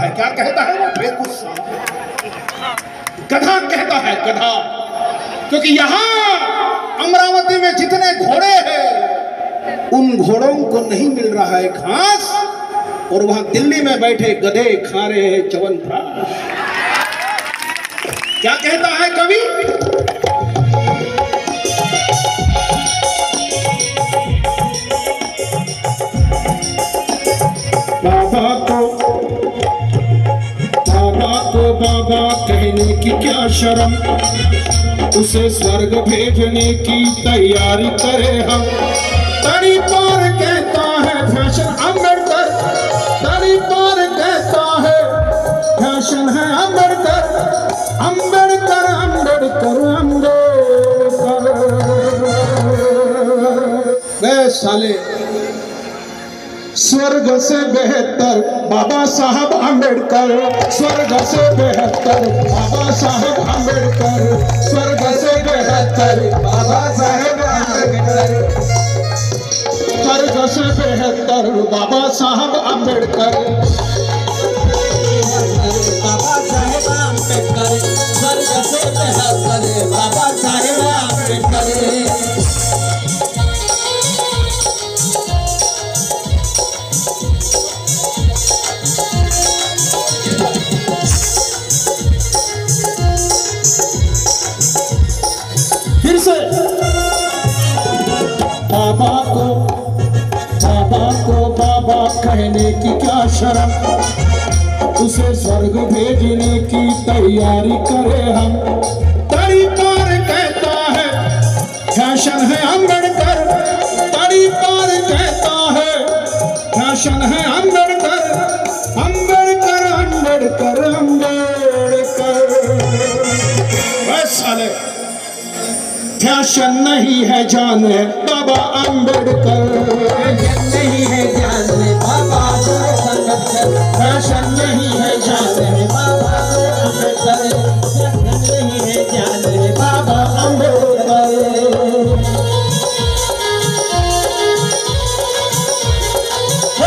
है। क्या कहता है वो? बेकुस गधा कहता है, गधा। क्योंकि यहां अमरावती में जितने घोड़े हैं उन घोड़ों को नहीं मिल रहा है घास, और वहां दिल्ली में बैठे गधे खा रहे हैं च्यवनप्राश। क्या कहता है कवि? बाबा कहने की क्या शर्म, उसे स्वर्ग भेजने की तैयारी करे हम। तड़ी पार कहता है फैशन अम्बेडकर, तड़ी पार कहता है फैशन है अम्बेडकर, अम्बेडकर अम्बेडकर अम्बेडकर। वे साले, स्वर्ग से बेहतर बाबा साहब अम्बेडकर, स्वर्ग से बेहतर बाबा साहब अम्बेडकर, स्वर्ग से बेहतर बाबा साहब अम्बेडकर, स्वर्ग से बेहतर बाबा साहब अम्बेडकर, बाबा साहब अम्बेडकर, स्वर्ग से बेहतर बाबा साहब अम्बेडकर। बाबा कहने की क्या शर्म, उसे स्वर्ग भेजने की तैयारी करे हम। तड़ी पार कहता है फैशन है अम्बेडकर, तड़ी पार कहता है फैशन है अम्बेडकर, अम्बेडकर अम्बेडकर अम्बेडकर। बस साले, फैशन नहीं है जान है बाबा अम्बेडकर, नहीं है जान है बाबा अम्बेडकर, फैशन नहीं है जान है बाबा अम्बेडकर, फैशन नहीं है जान है बाबा अम्बेडकर।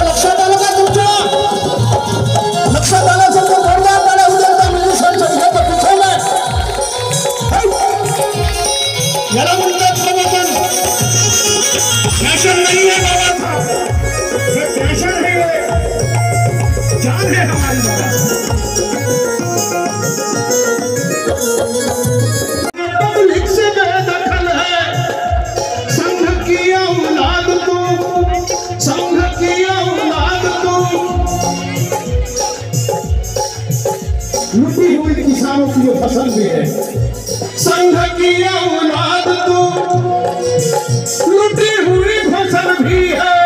नक्शा डालो का दूसरा, नक्शा डाला सबको छोड़ना पड़ा, उधर का मिलिशन चलिए तो पीछे में फैशन नहीं है बाबा साहब, फैशन है, जान है हमारी पब्लिक से बेदखल है संघ की औलाद तू, संघ की औलाद तू। लुटी हुई किसानों की ये फसल भी है, संघ की औलाद तू, लुटी हुई फसल भी है।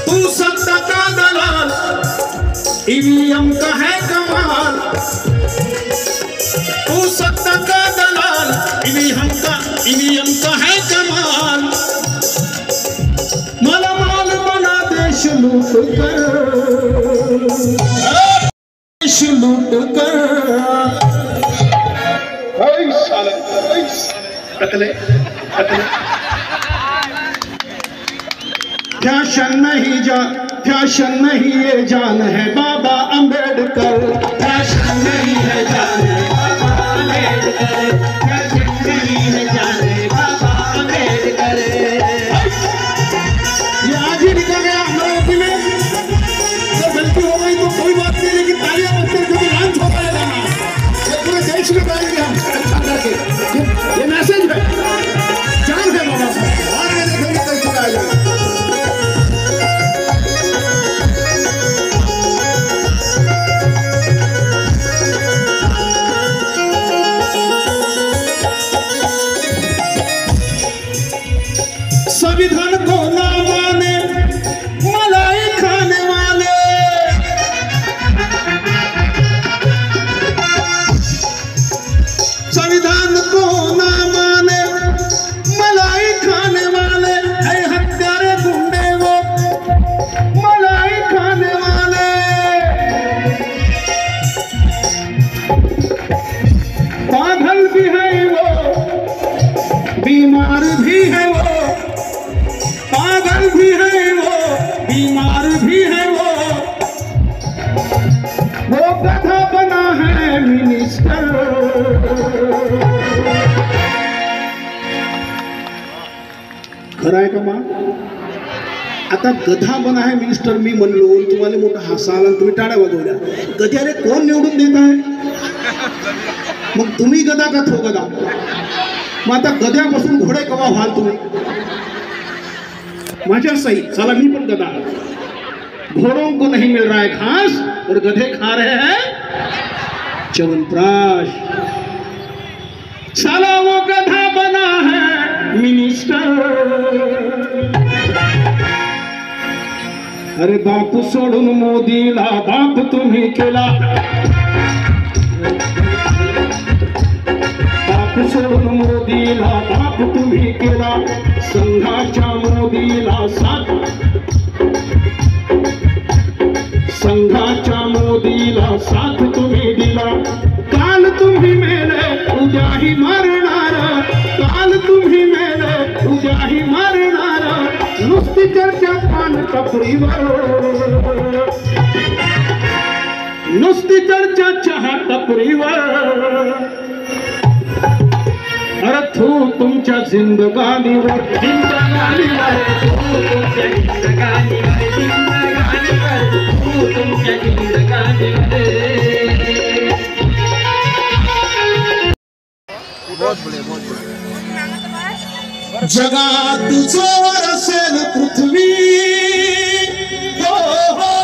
तू सत्ता का दलाल, ईवीएम का है कमाल, तू सत्ता का दलाल, ईवीएम का है कमाल। मालामाल बना देश लूट कर, देश लूट कर। कतले कतले फैशन नहीं फैशन नहीं ये जान है बाबा अम्बेडकर, फैशन नहीं है जान है बाबा अम्बेडकर, फैशन नहीं है जान है बाबा अम्बेडकर। ये आज ही निकल गया अमरावती में, अगर गलती हो गई तो कोई बात नहीं, लेकिन तालियां बजते क्योंकि लॉन्च होता है गाना, ये पूरे देश में गाएंगे हम अच्छा करके। ये मैसेज है, जान है बाबा साहब, बाद में देखेंगे कैसे गाएगा। संविधान को ना माने मलाई खाने वाले, संविधान को ना माने मलाई खाने वाले, है हत्यारे गुंडे वो मलाई खाने वाले। पागल भी है वो, बीमार भी है वो, पागल भी है वो, गधा बना है मिनिस्टर। खरं आहे का मा? आता गधा बना है मिनिस्टर मी म्हणलो, तुम्हाला मोठा हसाल आणि तुम्ही टाळ्या वाजवल्या. गध्याने कोण निवडून देत आहे? मग तुम्ही गधा का थो गधा? मग आता गध्यापासून घोडे कवा व्हाल तुम्ही? माझ्या सही चला मी पण गधा. घोड़ों को नहीं मिल रहा है घास और गधे खा रहे हैं च्यवनप्राश। साला वो गधा बना है मिनिस्टर। अरे बाप सोडून मोदीला बाप तुम्ही केला, बाप सोडून मोदीला बाप तुम्ही केला, संघाच्या मोदीला साथ, संघाच्या मोदीला साथ तुम्ही दिला. काल तुम्ही मेले उद्याही मारणार, काल तुम्ही मेले उद्याही मारणार. नुसती चर्चा पान टपरीवर, नुसती चर्चा चहा टपरीवर. अरे थू तुमच्या जिंदगानीवर, जिंदगानीवर, तुमच्या जिंदगानीवर, जिंदगानीवर, थू तुमच्या जिंदगानीवर. जगात जोर असेल पृथ्वी, हो हो,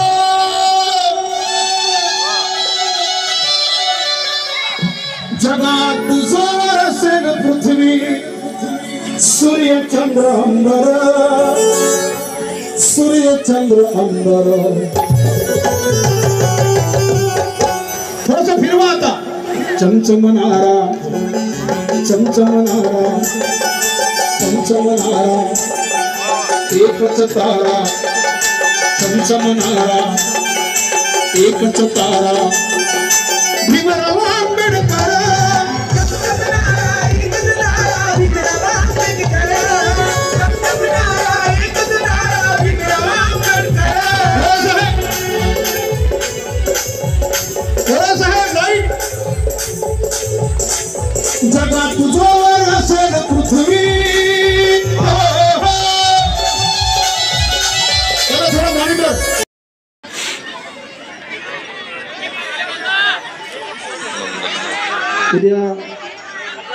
जगात जोर असेल पृथ्वी, सूर्य चंद्र अंबर, सूर्य चंद्र अंबर. थोडंसं फिरवा आता. चमचमणारा, चमचमणारा, चमचमणारा एकच तारा, चमचमणारा एकच तारा. भीमराव आंबेडकर, जगात जोर असेल पृथ्वी. उद्या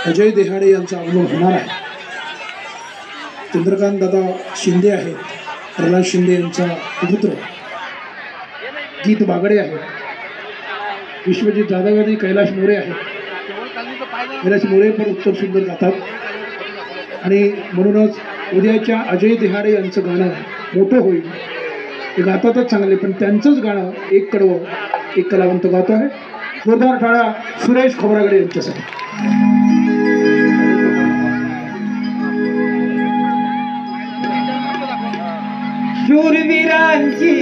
अजय देहाडे यांचा अनुभव होणार आहे. चंद्रकांत दादा शिंदे आहेत, प्रल्हाद शिंदे यांचा पुत्र. गीत बागडे आहेत, विश्वजित जाधव आणि कैलाश मोरे आहेत. कैलाश मोरे पण उत्तर सुंदर गातात आणि म्हणूनच उद्याच्या अजय देहाडे यांचं गाणं मोठं होईल. ते गातातच चांगले, पण त्यांचंच गाणं एक कडवं एक कलावंत गातो आहे. जोरदार टाळ्या सुरेश खोबरागडे यांच्यासाठी. शूरवीरांची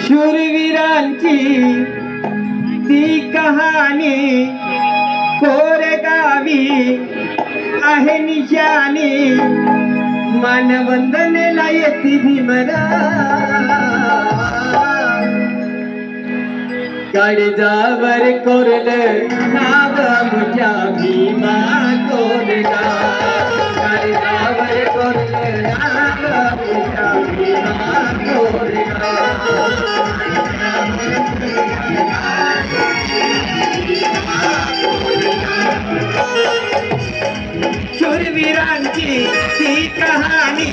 शूरवीरांची ती कहाणी कोरेगावी आहे निशाणी. मानवंदनेला येती भीमरा, काळजावर कोरलं नाव आमच्या भीमा कोरला. काळजावर कोरलं नाव आमच्या भीमा कोरला. शूरवीरांची ती कहाणी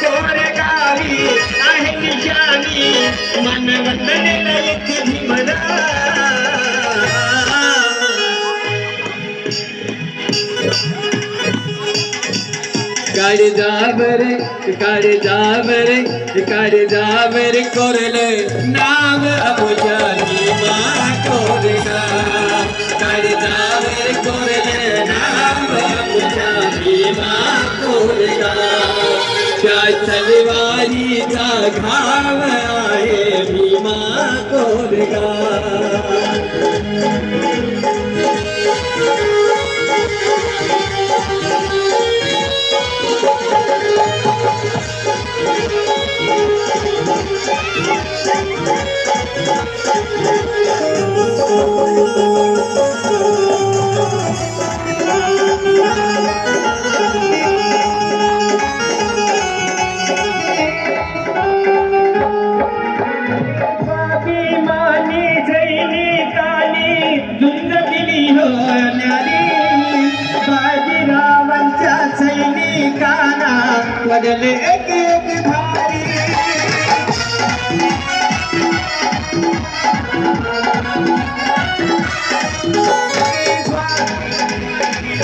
कोरेगावी आहे निशाणी. मानवंदनेला येते भीमरा, काळजावर काळजावर काळजावर कोरलं नाव आमच्या भीमा कोरला. काळजावर कोरलं नाव आमच्या भीमा कोरला. त्या तलवारीचा घाव आहे भीमा कोरला. बदले एक एक भारी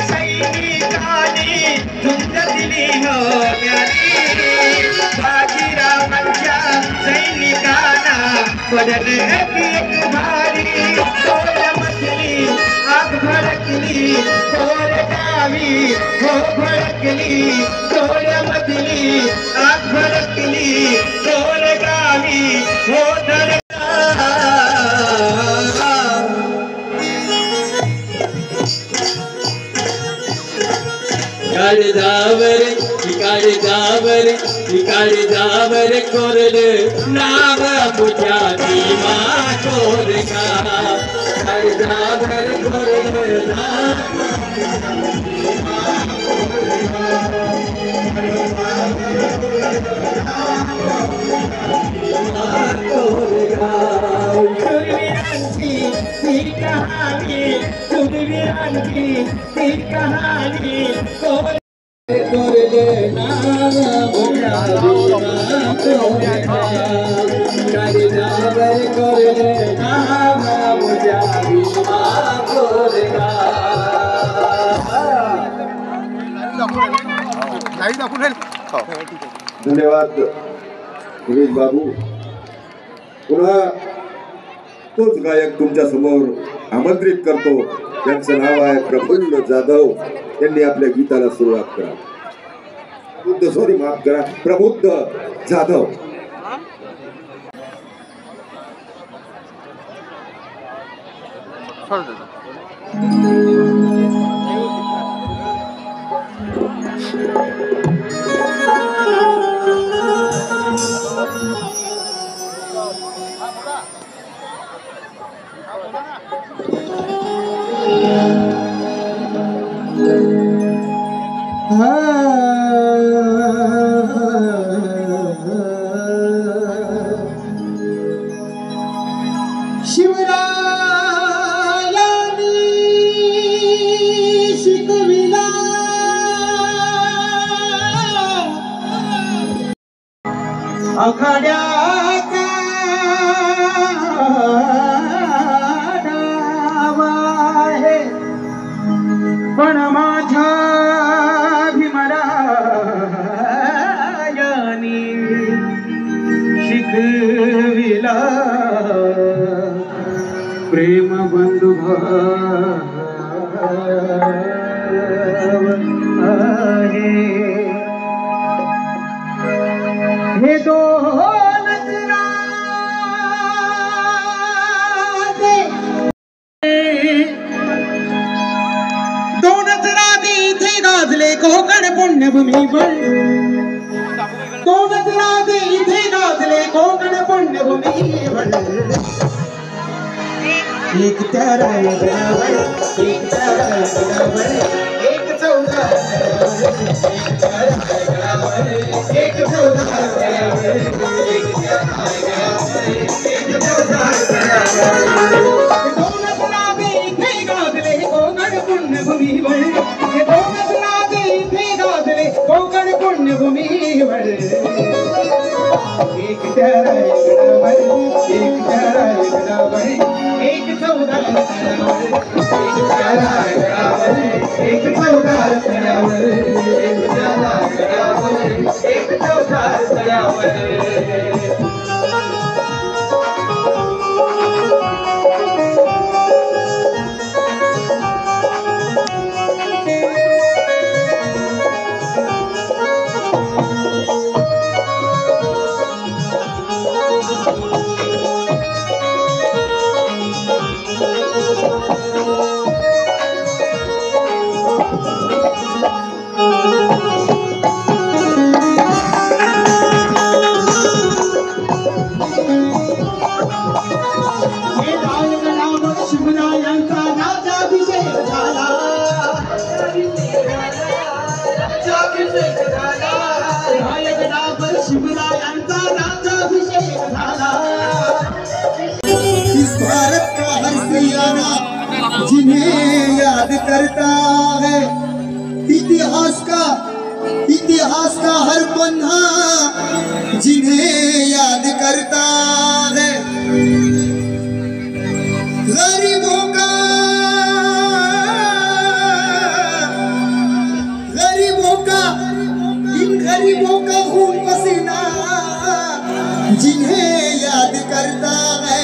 सैनिकांनी झुंज दिली हो प्यारी बाजीरावांच्या सैनिकांना बदले एक भारी कोल्हामधली आग भडकली कोल्हावी हो भडकली कोल्हामधली आग भडकली कोल्हावी हो धडकली इकडे जावर कोरले नाव तुझ्या भीमा कोरगा इकडे जावर कोरले कहानी कोरले नाव तुझ्या भीमा कोरगा इकडे जावर कोरले नाव तुझ्या भीमा कोरगा धन्यवाद गिरीश बाबू। पुन्हा तोच गायक तुमच्या समोर आमंत्रित करतो, त्यांचं नाव आहे प्रफुल्ल जाधव। त्यांनी आपल्या गीताला सुरुवात करा। माफ करा, प्रबुद्ध जाधव। आखाड्याचा डाव आहे पण माझ्या भीमरायानी शिकविला प्रेम बंधुभाव आहे। हे दोनच राधे इथे गाजले कोकण पुण्यभूमीवर, दोनच राधे इथे गाजले कोकण पुण्यभूमीवर। एक त्या रायगडावर, एक त्या रायगडावर, एक 14 एक 14 दोनच राधे इथे गाजले कोकण पुण्यभूमीवर, दोनच राधे इथे गाजले कोकण पुण्यभूमीवर। एक त्या रायगडावर, एक त्या रायगडावर, एक 14 एक त्या रायगडावर, एक 14 एक त्या रायगडावर, एक 14 इस भारत का हर सैयारा जिन्हें याद करता है, इतिहास का हर बंधा जिन्हें याद करता है गरीबों का इन गरीबों का खून पसीना जिन्हें याद करता है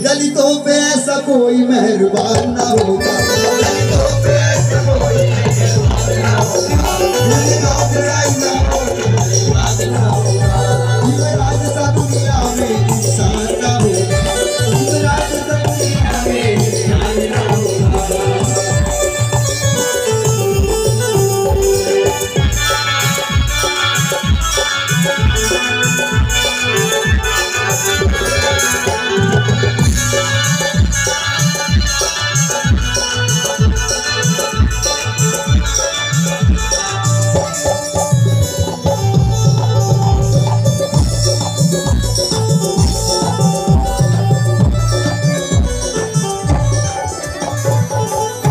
दलितों पे ऐसा कोई मेहरबान ना होगा दलितों पे ऐसा कोई मेहरबान ना होगा दलितों पे ऐसा कोई मेहरबान ना होगा युवराज सा दुनिया में इंसान ना होगा युवराज सा दुनिया में इंसान ना होगा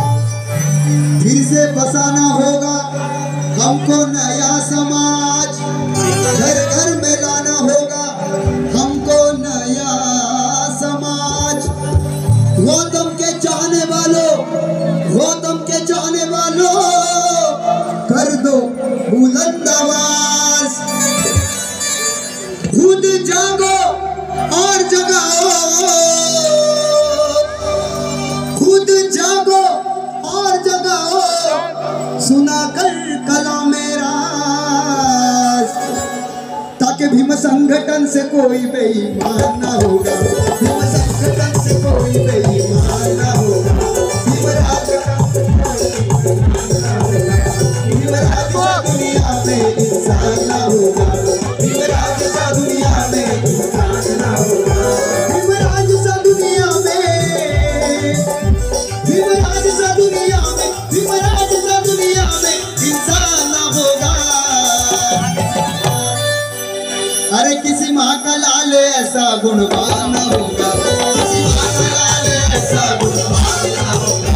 फिर से बसाना होगा हमको नया समाज घर घर में लाना होगा हमको नया समाज गौतम के चाहने वालों कर दो बुलंद आवाज खुद जागो और जगाओ खुद जागो और जगाओ सुना कर कलाम मेरा ताकि भीम संगठन से कोई बेईमान ना होगा भीम संगठन से कोई बेईमान ना होगा भीम राज दुनिया में इंसान ना होगा भीम राज सा दुनिया में इंसान ना होगा भीम राज सा दुनिया में भीमराज सा दुनिया में इंसान ना होगा अरे किसी माँ का लाल ऐसा गुणवान ना होगा किसी माँ का लाल ऐसा गुणवान ना होगा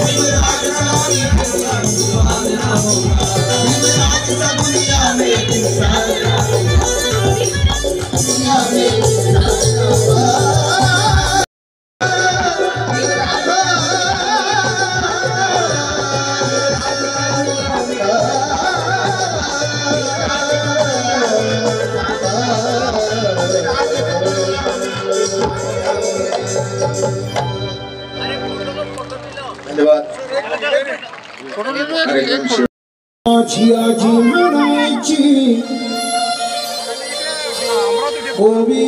भीमराज सा गुणवान ना होगा भीमराज सा दुनिया में इंसान ना होगा दुनिया में इंसान ना होगा आजी म्हणायची ओवी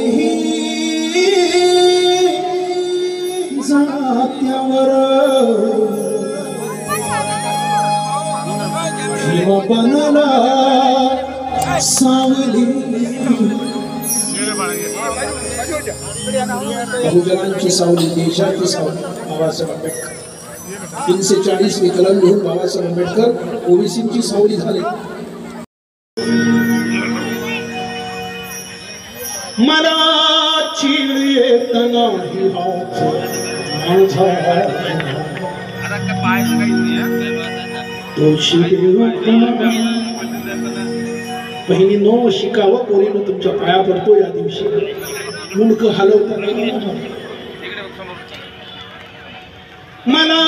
जात्यावर किंवा बनला सावली बहुजनांची सावली देशाची सावली बाबासाहेब आंबेडकर 340 कलम लिहून बाबासाहेब आंबेडकर ओबीसींची सावली झाले मला चीड येत नाही हात माझा तुळशी बहिणीनो शिकावं पोरीनं तुमच्या पाया पडतो या दिवशी मुंडकं हलवताना मला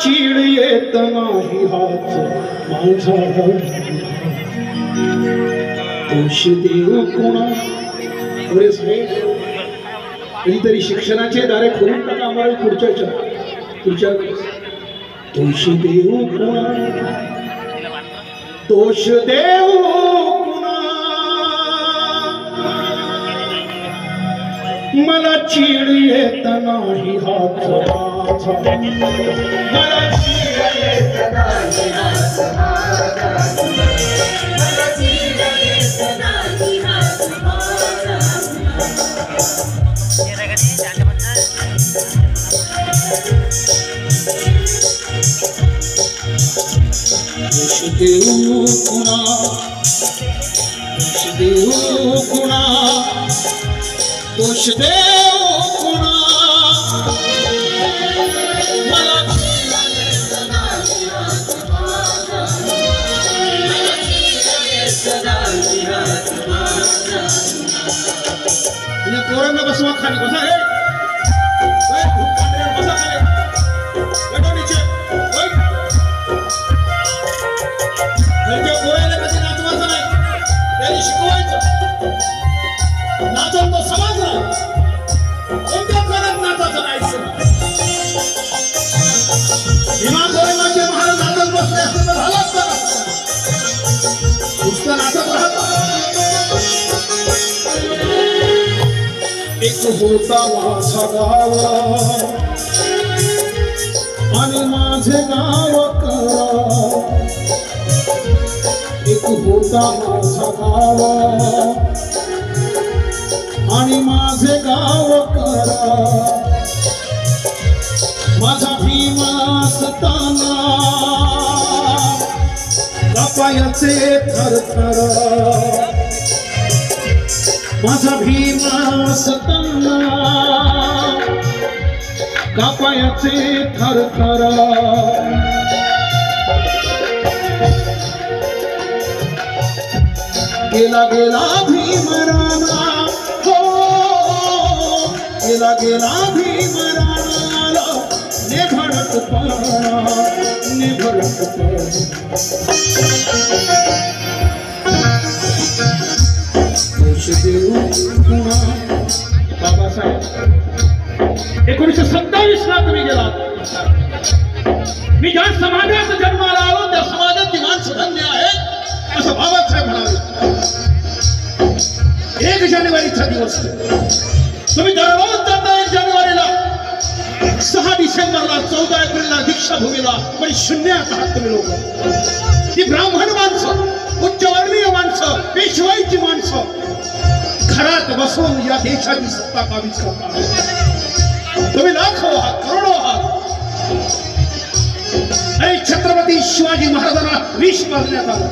चीड येत नाही हात माझा तुळशी देव कोणा बरे साहेब कधीतरी शिक्षणाचे दारे खोलून टाका आम्हाला पुढच्या तुळशी देव कोणा दोष देव कोणा मला चीड येत नाही हात माझा मला चीड येत नाही हात मला चीड येत नाही हात दोष देऊ कुणा दोष देऊ कुणा मला बसवा खाली बसा रे बसा खाली बैठो नीचे घरच्या पोराला कधी नाचवायचं नाही त्याला शिकवायचं नाचन तो समाज नाही कोणत्या प्रकारात नाचायचं नाही भीमा गोरेमाचे महाराज नाचत बसले असते तर झालं असतं नुसतं नाचत राहत एक होता माझा गाव आणि माझे गाव करा एक होता माझा गाव आणि माझे गाव करा माझा भीमा असताना कापायाचे थरथर माझा भीमा असताना कापायाचे थरथर गेला गेला भीमराणा हो गेला गेला भीमराणा निभडत पणा निभडत पणा बाबासाहेब 1927 ला तुम्ही गेलात मी ज्या समाजात जन्माला आलो त्या समाजाची माणसं धन्य आहेत असं बाबासाहेब म्हणाले 1 जानेवारीचा दिवस तुम्ही दररोज जाता 1 जानेवारीला 6 डिसेंबरला 14 एप्रिलला दीक्षाभूमीला पण शून्यात आहात तुम्ही लोक ती ब्राह्मण माणसं उच्चवर्णीय माणसं पेशवाईची माणसं घरात बसून या देशाची सत्ता काबीज करतात तुम्ही लाखो आहात करोडो आहात आणि छत्रपती शिवाजी महाराजांना विष मारण्यात आलं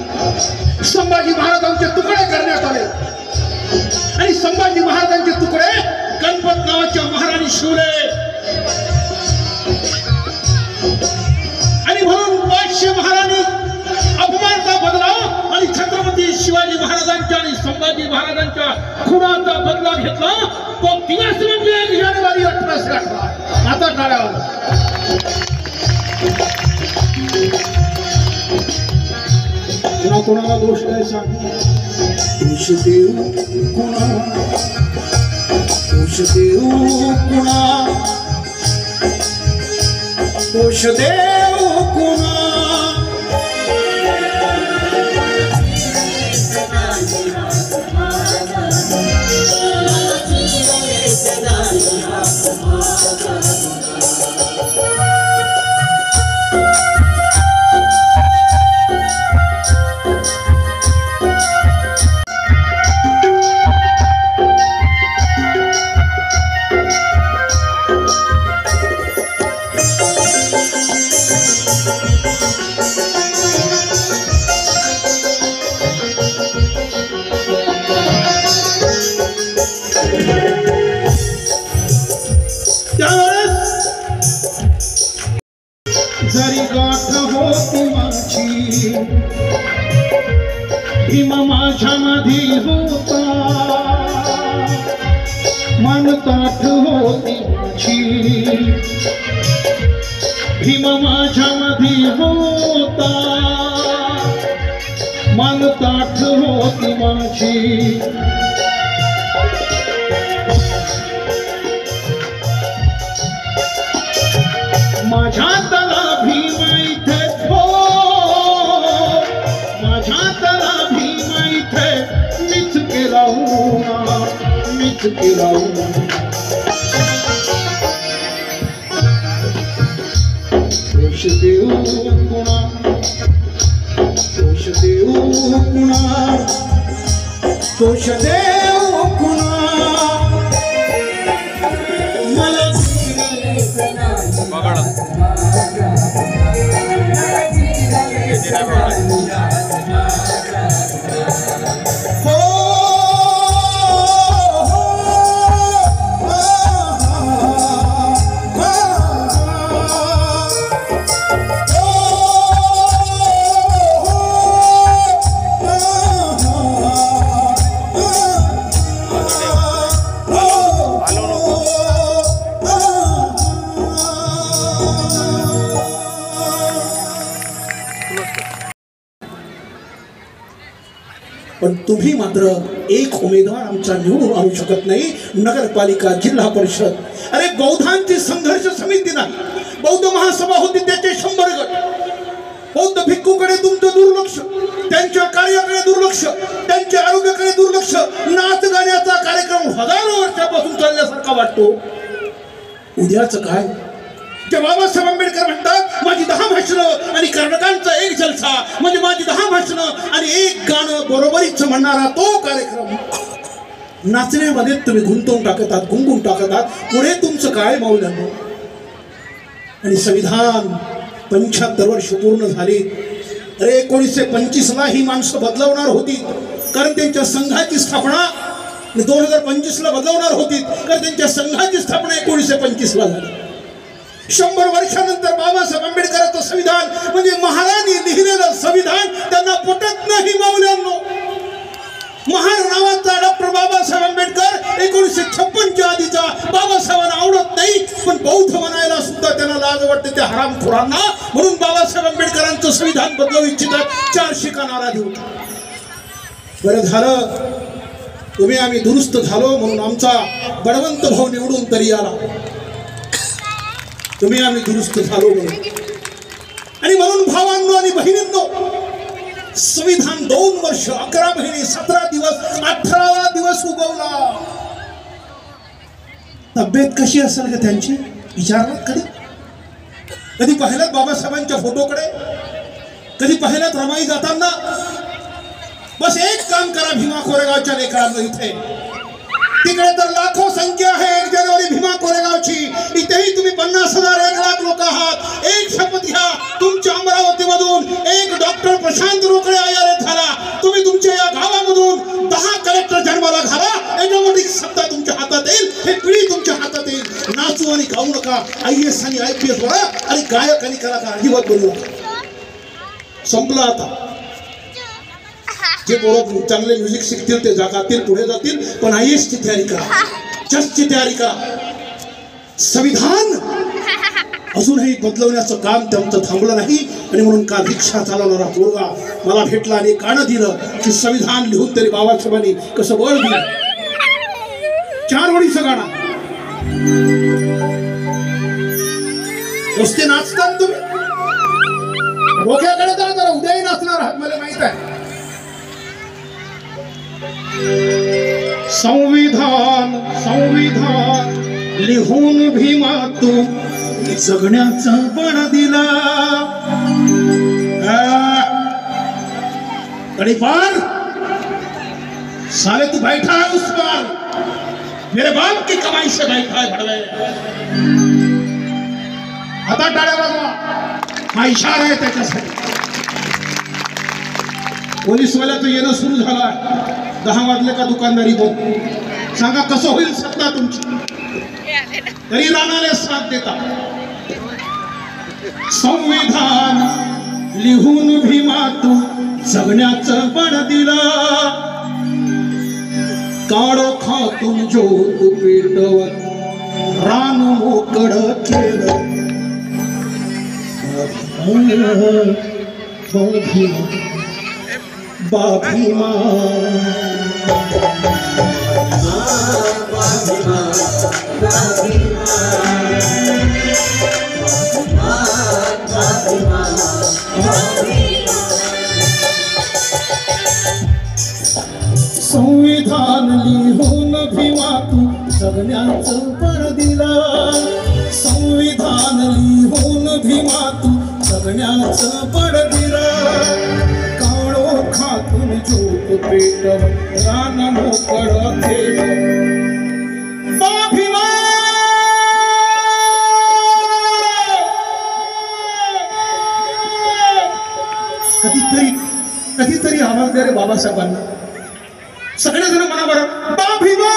संभाजी महाराजांचे तुकडे करण्यात आले आणि संभाजी महाराजांचे तुकडे गणपत नावाच्या महाराणी शिवले आणि म्हणून 500 महाराणी अपमानाचा बदला आणि छत्रपती शिवाजी महाराजांच्या आणि संभाजी महाराजांच्या खुनाचा बदला घेतला तो दिवस म्हणजे 1 जानेवारी 1818 आता टाळ्यावर कोणाला दोष द्यायचा दोष देऊ कोणा दोष देऊ कोणा दोष देऊ कोणा जरी गाठ होती माझी भीमा माझ्या मध्ये होता मन ताठ होती माझी भीमा माझ्या मध्ये होता मन ताठ होती माझी माझ्या तला भीमा इथे हो माझ्या तला भीमा इथे मीच केला दोष देऊ कुणा दोष देऊ कुणा दोष देऊ कुणा मला पण तुम्ही मात्र एक उमेदवार आमचा निवडून आणू शकत नाही. नगरपालिका, जिल्हा परिषद, अरे बौद्धांची संघर्ष समिती नाही, बौद्ध महासभा होती त्याचे 100 गट. बौद्ध भिक्खूकडे तुमचं दुर्लक्ष, त्यांच्या कार्याकडे दुर्लक्ष, त्यांच्या आरोग्याकडे दुर्लक्ष. नाच गाण्याचा कार्यक्रम हजारो वर्षापासून चालल्यासारखा वाटतो. उद्याचं काय? जे बाबासाहेब आंबेडकर म्हणतात माझी 10 भाषणं आणि कर्नाटकांचा एक जलसा, म्हणजे माझी 10 भाषणं आणि एक गाणं बरोबरीच म्हणणारा तो कार्यक्रम. नाचण्यामध्ये तुम्ही गुंतवून टाकतात, गुंगून टाकतात. पुढे तुमचं काय मौल्यांनो? आणि संविधान 75 वर्ष पूर्ण झाली. अरे 1925ला ही माणसं बदलवणार होती, कारण त्यांच्या संघाची स्थापना 2025ला बदलवणार होती, कारण त्यांच्या संघाची स्थापना 1925ला झाली. 100 वर्षानंतर बाबासाहेब आंबेडकरांचं संविधान म्हणजे महाराणी लिहिलेलं संविधान त्यांना पटत नाही मौल्यांनो. महार नावाचा डॉक्टर बाबासाहेब आंबेडकर 1956च्या आधीचा बाबासाहेबांना आवडत नाही, पण बौद्ध म्हणायला सुद्धा त्यांना लाज वाटते त्या हरामखोरांना. म्हणून बाबासाहेब आंबेडकरांचं संविधान बदलू इच्छितात. 4 शिका नारा देऊ. बरं झालं तुम्ही आम्ही दुरुस्त झालो म्हणून आमचा बळवंत भाऊ निवडून तरी आला. तुम्ही आम्ही दुरुस्त झालो म्हणून. आणि म्हणून भावांनो आणि बहिणींनो, संविधान 2 वर्ष 11 महिने 17 दिवस 18 दिवस उगवला. तब्येत कशी असेल का त्यांची? विचारलात कधी? कधी पाहिलात बाबासाहेबांच्या फोटोकडे? कधी पाहिलात रमाई जाताना? बस एक काम करा भीमा कोरेगावच्या लेकरांना इथे. तिकडे तर लाखो संख्या आहे 1 जानेवारी भीमा कोरेगावची. इथेही तुम्ही 50,000 1 लाख लोक आहात. एक शपथ घ्या, तुमच्या अमरावतीमधून एक डॉक्टर प्रशांत रोकडे IRS झाला. तुम्ही तुमच्या या गावामधून 10 कलेक्टर जन्माला घाला. ऑटोमॅटिक सत्ता तुमच्या हातात येईल, हे पिढी तुमच्या हातात येईल. नाचू आणि गाऊ नका. IAS आणि IPS बघा आणि गायक आणि कलाकार अजिबात बोलू नका. संपला आता. जे पोरं चांगले म्युझिक शिकतील ते जातील, पुढे जातील, पण IAS ची तयारी करा, जजची तयारी करा. संविधान अजूनही बदलवण्याचं काम त्यांचं थांबलं नाही. आणि म्हणून काल रिक्षा चालवणारा पोरगा मला भेटला आणि गाणं दिलं की संविधान लिहून तरी बाबासाहेबांनी कसं बळ दिलं. 4 ओळीचं गाणं. नुसते नाचतात तुम्ही, डोक्याकडे जा जरा, उद्याही नाचणार आहात मला माहित आहे. संविधान संविधान लिहून भीमा तू जगण्याचं बळ दिला. कड़ी पार साले तू बैठा है उस पर, मेरे बाप की कमाई से बैठा है भड़वे. आता टाळ्या वाजवा, हा इशारा आहे त्याच्यासाठी. पोलीसवाल्याचं येणं सुरू झालं. 10 वाजले का दुकानदारी बंद. सांगा कसं होईल सत्ता तुमची? तरी राणाले साथ देता. संविधान लिहून भीमा तू जगण्याचं बळ दिला. काळो खातून ज्योत पेटवत रान मोकळ केलं. बाभीमा संविधान लिहून भीमा तू जगण्याचं बळ दिला. संविधान लिहून भीमा तू जगण्याचं बळ दिला. काळो खातून ज्योत पेटव रान मोकळ केलं. भीमा कधीतरी आवाज द्या रे बाबासाहेबांना. सगळेजण म्हणा बरं, भीमा.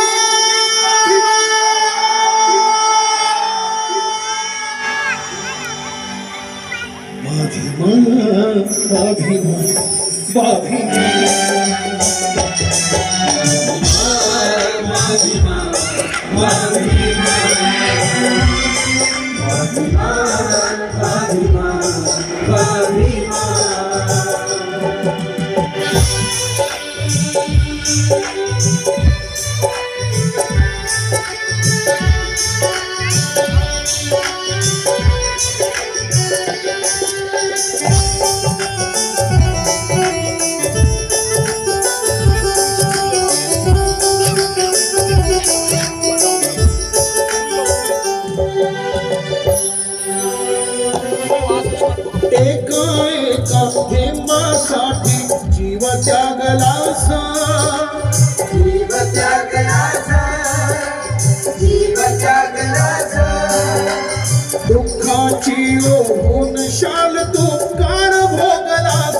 काळोची ओढून शाल तू काळ भोगलास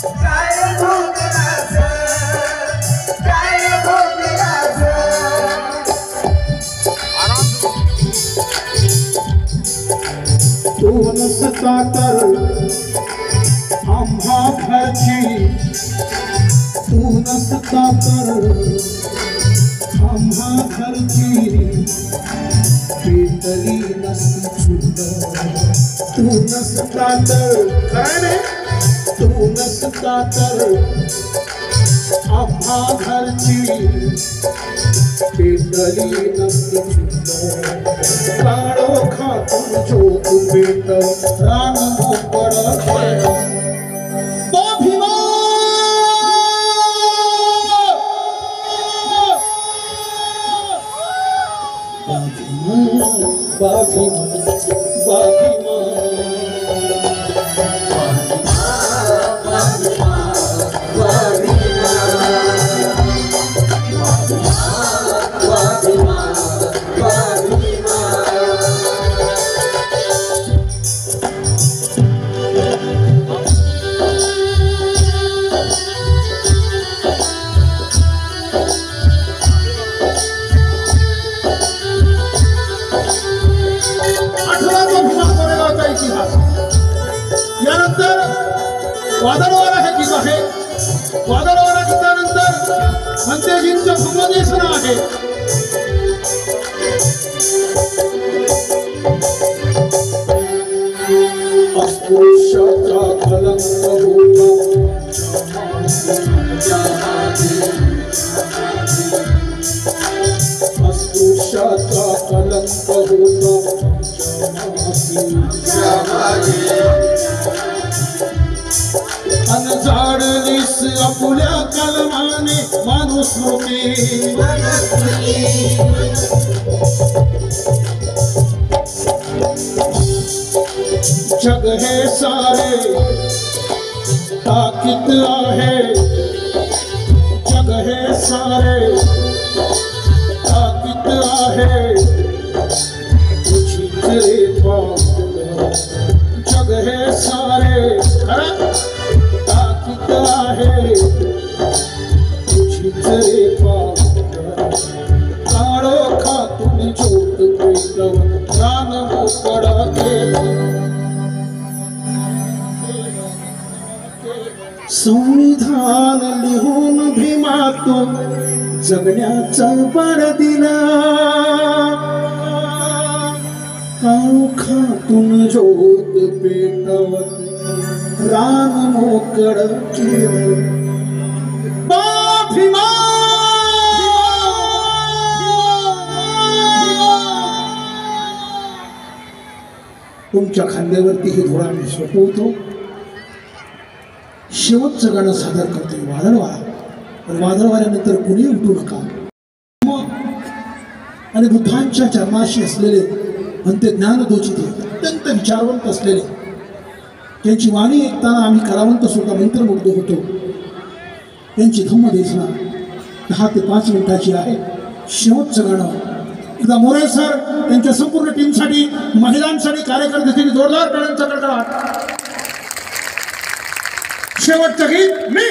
काय भोगलास काय भोगलास तू नसता तर आम्हा घरची तू नसता तर आम्हा घरची पेटली नसती चूल तू नसता तर काय रे तू नसता तर आम्हा घरची पेटली नसती चूल काळो खातून झोप पेट रान मोकळ खेळ यानंतर वादळवारा हे गीत आहे वादळवारा गीतानंतर मंतेजींचं संबोधन आहे अस्पृश्याचा कलंक होता अस्पृश्याचा कलंक होता अनजाडलीस आपुल्या कलमाने माणूस होते जग हे सारे ताकीत आहे जग हे सारे ताकीत आहे तुझीच रे जग हे सारे ताकीत आहे तुझीच रे काळो खातून ज्योत पेटव प्राण मोकळा केला संविधान लिहून भीमातून जगण्याचा बळ दिला काळोखातून ज्योत पेटवत रान मोकळ केलं भीमा तुमच्या खांद्यावरती हे धोरण मी सोपवतो शेवटचं गाणं सादर करतोय वादळवारा पण वादळवाऱ्यानंतर कुणी उठू नका आणि बुद्धांच्या चरणाशी असलेले म्हणते ज्ञानदोचिते अत्यंत विचारवंत असलेले त्यांची वाणी ऐकताना आम्ही कलावंत सुद्धा मंत्रमुग्ध होतो त्यांची धम्मदेशना 10 ते 5 मिनिटाची आहे शेवटचं गाणं एकदा मोरे सर त्यांच्या संपूर्ण टीमसाठी महिलांसाठी कार्यकर्त्यांसाठी जोरदार टाळ्यांचा कडकडाट शेवटचं गीत मी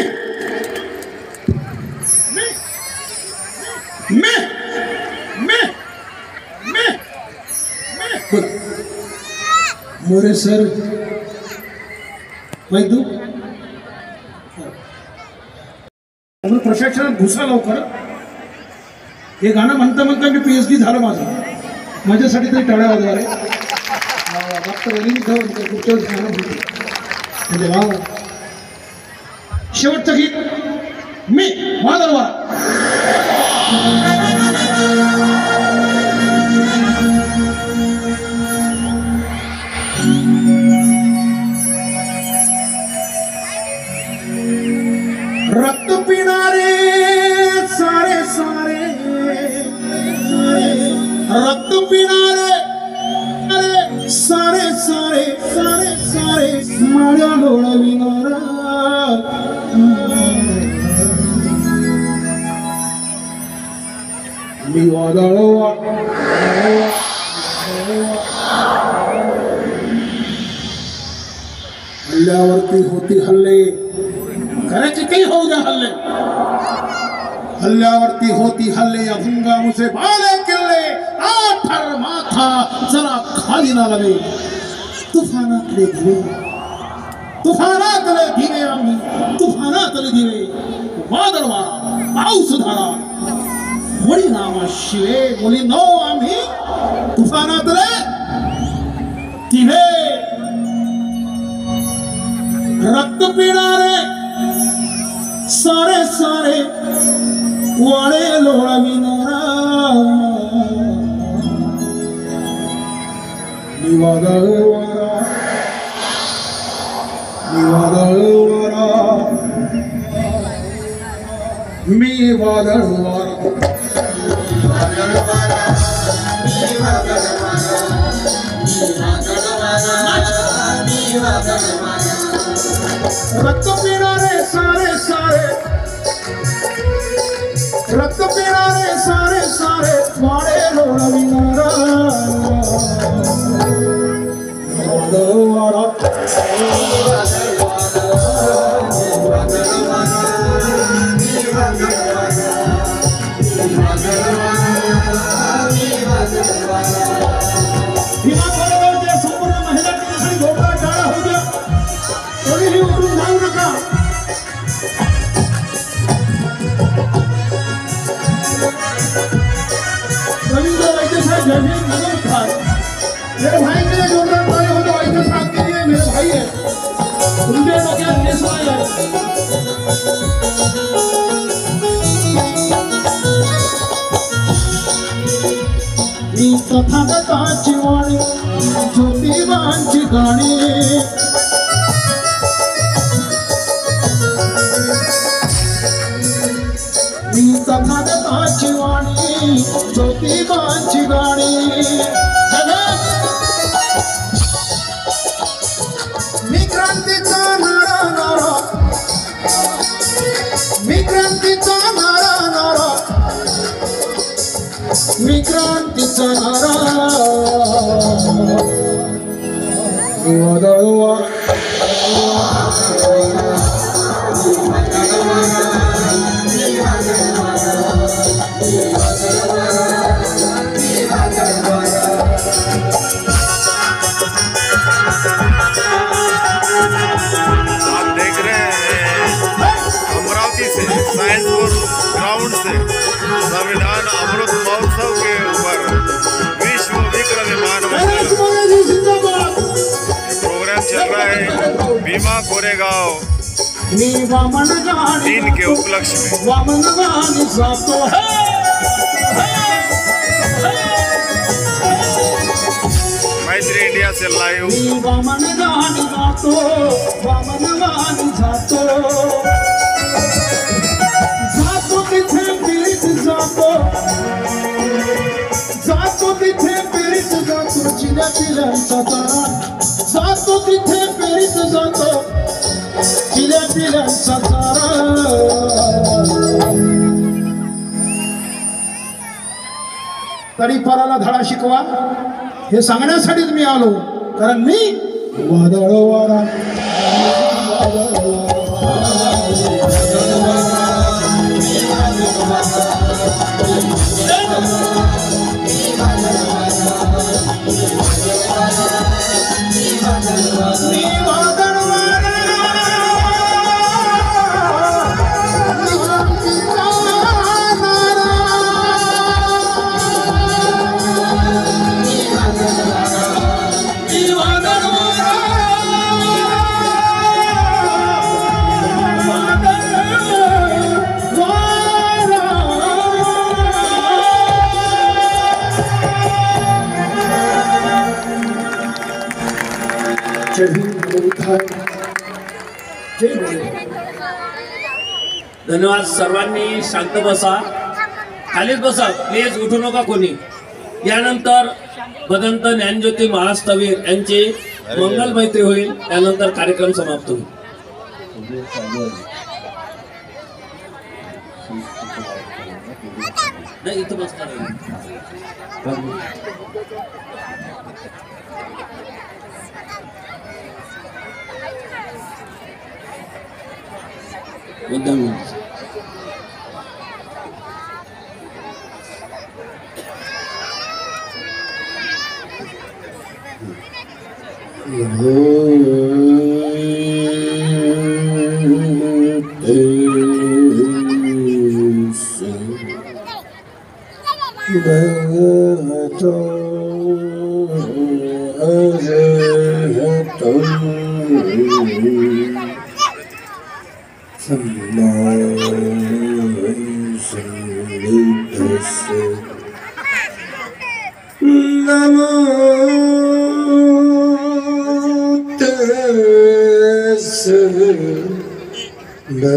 मोरे सर वैदू प्रशिक्षणात घुसा लवकर हे गाणं म्हणता म्हणता मी PhD झालं माझ्यासाठी तरी टाळ्या वाजवारे डॉक्टर अनिल पुढच्या गाणं होते म्हणजे वा शेवटचं गीत मी वादळवारा रक्त पिणारे सारे सारे रक्त पिणारे सारे सारे सारे सारे माळ्या लोळविणारा मी वादळ हल्ल्यावरती होती हल्ले, करायचे काही होऊ द्या हल्ले, हल्ल्यावरती होती हल्ले, अभंगा मुझे बाले किल्ले, आठर माथा जरा खाली ना लगे, तुफानातले दिवे, तुफानातले दिवे आम्ही, तुफानातले दिवे, वादळ वारा पाऊस धारा, मुली नामा शिवे मुली नो आम्ही तुफानातले दिवे, रक्त पिणारे सारे सारे वाडे लोळविणारा, मी वादळ वारा, मी वादळ वारा, मी वादळ वारा, रक्त पिणारे सारे सारे, रक्त पिणारे सारे सारे वाडे लोळविणारा, वादळ वारा, भीमा कोरेगावच्या संपूर्ण महिला टीमसाठी जोरदार टाळ्या होऊ द्या. कोणीही उठून जाऊ नका. रवींद्र वैद्य साहब जय भीम नमस्कार. मेरे भाई के लिए जोरदार टाळ्या हो दो. वैद्य साहब के लिए मेरे भाई है, उनके डोक्यात नेसवाय आहे. मी तथागताची वाणी ज्योतिबांची गाणी, मी तथागताची वाणी ज्योतिबांची गाणी, मी क्रांतीचा नारा नारा, मी क्रांतीचा नारा नारा, मी क्रांतीचा नारा, मी वादळ वारा, आप देख रहे हैं अमरावती से साइंसपुर ग्राउंड से संविधान अमृत महोत्सव के ऊपर विश्व विक्रम विमान प्रोग्राम चल रहा है भीमा कोरेगांव दिन के उपलक्ष्य में। मैत्री इंडिया से लाइव जातो तिथे पीडित जातो, जातो तिथे पीडित जातो, चिल्या पिल्यांचा चारा, जातो तिथे पीडित जातो, चिल्या पिल्यांचा चारा. तडीपाराला धडा शिकवा हे सांगण्यासाठीच मी आलो, कारण मी वादळ वारा, धन्यवाद. सर्वांनी शांत बसा, खालीच बसा प्लीज, उठू नका कोणी. यानंतर भदंत ज्ञानज्योती महास्तवीर यांची मंगल मैत्री होईल, त्यानंतर कार्यक्रम समाप्त होईल. नाही इथं बसणार मुद्दाम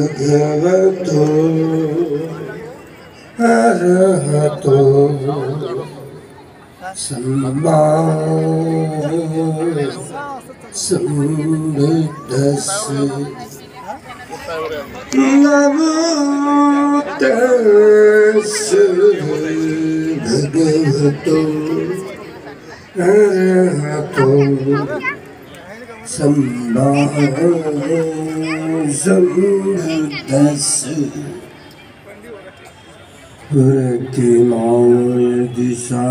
भगवतो अरहतो सम्मा सम्बुद्धस्स नमो तस्स भगवतो अरहतो सम्मा सम्बुद्धस्स प्रतिमाय दिशा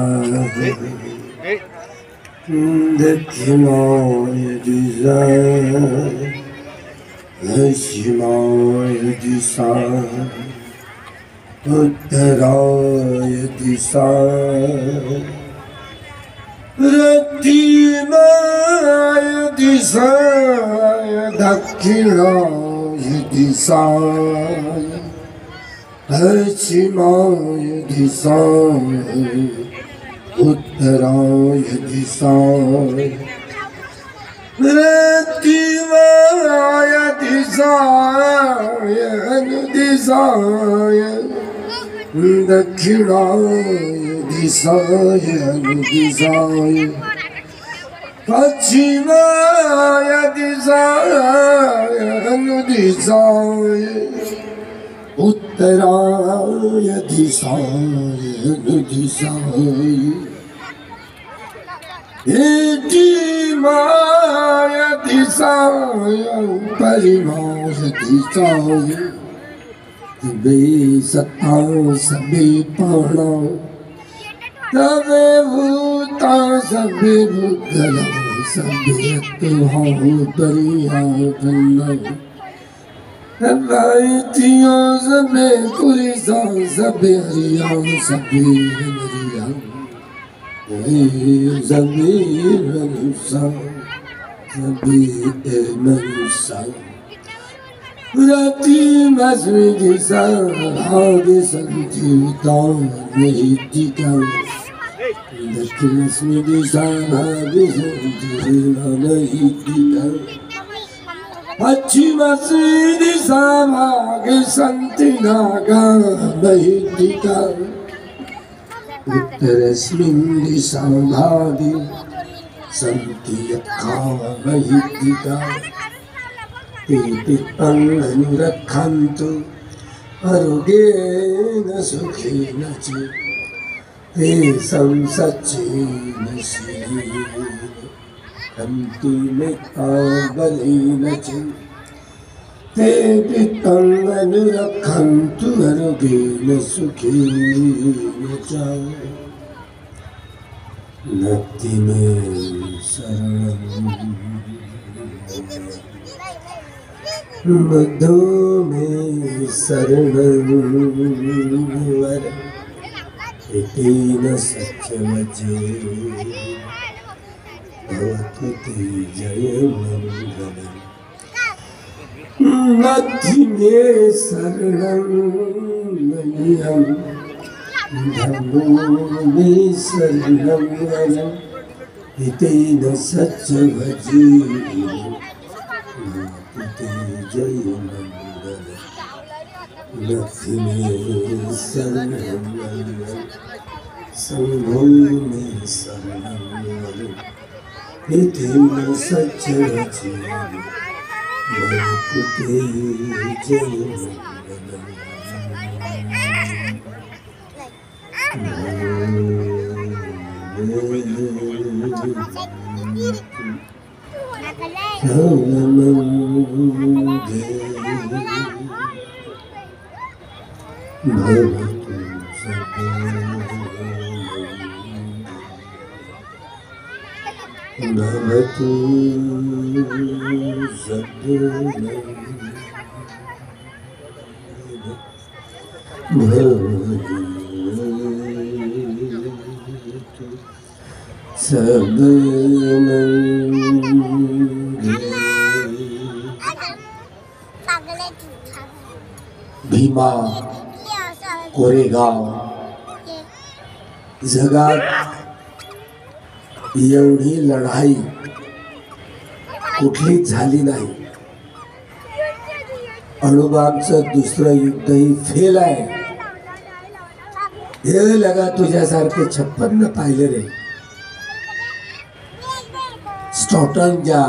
दक्षिणाय दिशा पश्चिमाय दिशा उत्तराय दिशा प्रतिमाय दिशा दक्षिणाय दिशा पश्चिमाय दिशाय उत्तराय दिशाय प्रतिमाय दिशाय अनुदिशाय दक्षिणाय दिशाय अनुदिशाय पश्चिमाय दिशाय अनुदिशाय उत्तराय दिशाय अनुदिशाय एतिमाय दिशाय परिमाय दिशाय सबे सत्ता सबे पाणा सबे भूता सबे भूतला सबे तुहां परिया बन्ना Raitiyo sabe kurisa sabe hariya sabe hariya sabe manusa sabe manusa Rati maswidi sa hage santi tan mehitika Daki maswidi sa hage santi mehitika Pachima Sidi Samage Santinaga Bahidika Uttarasmindi Samhadi Santiyakha Bahidika Titipan Rakhantu Arugena Sukhina Chi Te Samsachina Siri Kanti mekta balina chi te pitang anurakhantu arugena sukhina cha nati me saranam madhu me saranam vara itina satyavaje Bhavati Jaya Mangalam Nati me saranam maniyam Dhammo me saranam varam Hitena satyavaji Bhavati Jaya Mangalam Nati me saranam maniyam Sambho me saranam varam Hitena satyavaji Bhavati Jaya Mangalam भवतु सद्गुणं भीमा कोरेगाव जगात एवढी लढाई कुठलीच झाली नाही. अणुबॉम्बचं दुसरं युद्धही fail आहे. हे लगा तुझ्यासारखे 56 पाहिले रे. स्टॉटन ज्या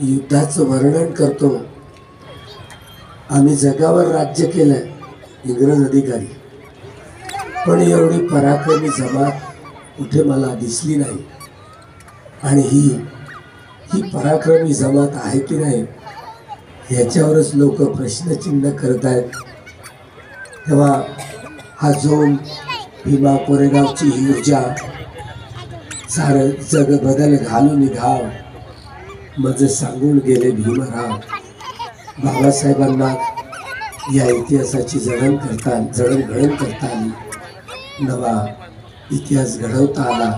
युद्धाचं वर्णन करतो, आम्ही जगावर राज्य केलंय इंग्रज अधिकारी, पण एवढी पराक्रमी जमात कुठे मला दिसली नाही. आणि ही पराक्रमी जमात आहे की नाही याच्यावरच लोक प्रश्नचिन्ह करत आहेत. तेव्हा हा जोम भीमा कोरेगावची ही ऊर्जा सारं जग बदल घालून निघाव मज सांगून गेले भीमराव. बाबासाहेबांना या इतिहासाची जडणघडण करता आली. नवा इतिहास घडवता आला.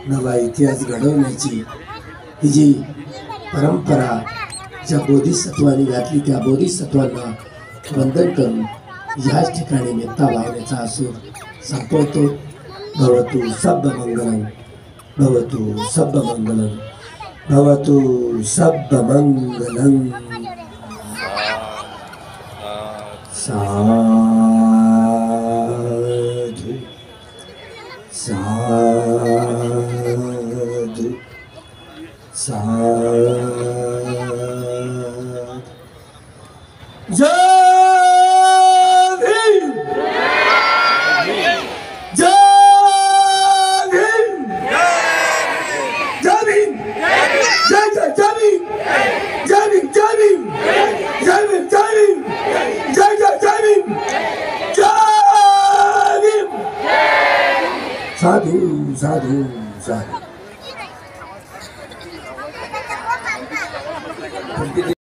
नवा इतिहास घडवण्याची ही जी परंपरा ज्या बोधिसत्वांनी घातली त्या बोधिसत्वांना वंदन करून याच ठिकाणी मेत्ता भावनेचा असूर संपवतो. भवतु सब्ब मंगलम, भवतु सब्ब मंगलम, भवतु सब्ब मंगलम. साधु साधु साधु. जय भीम, जय भीम, जय भीम, जय जय जय भीम, जय भीम, जय भीम, जय भीम, जय भीम, जय जय जय भीम, जय भीम. साधु साधु साधु.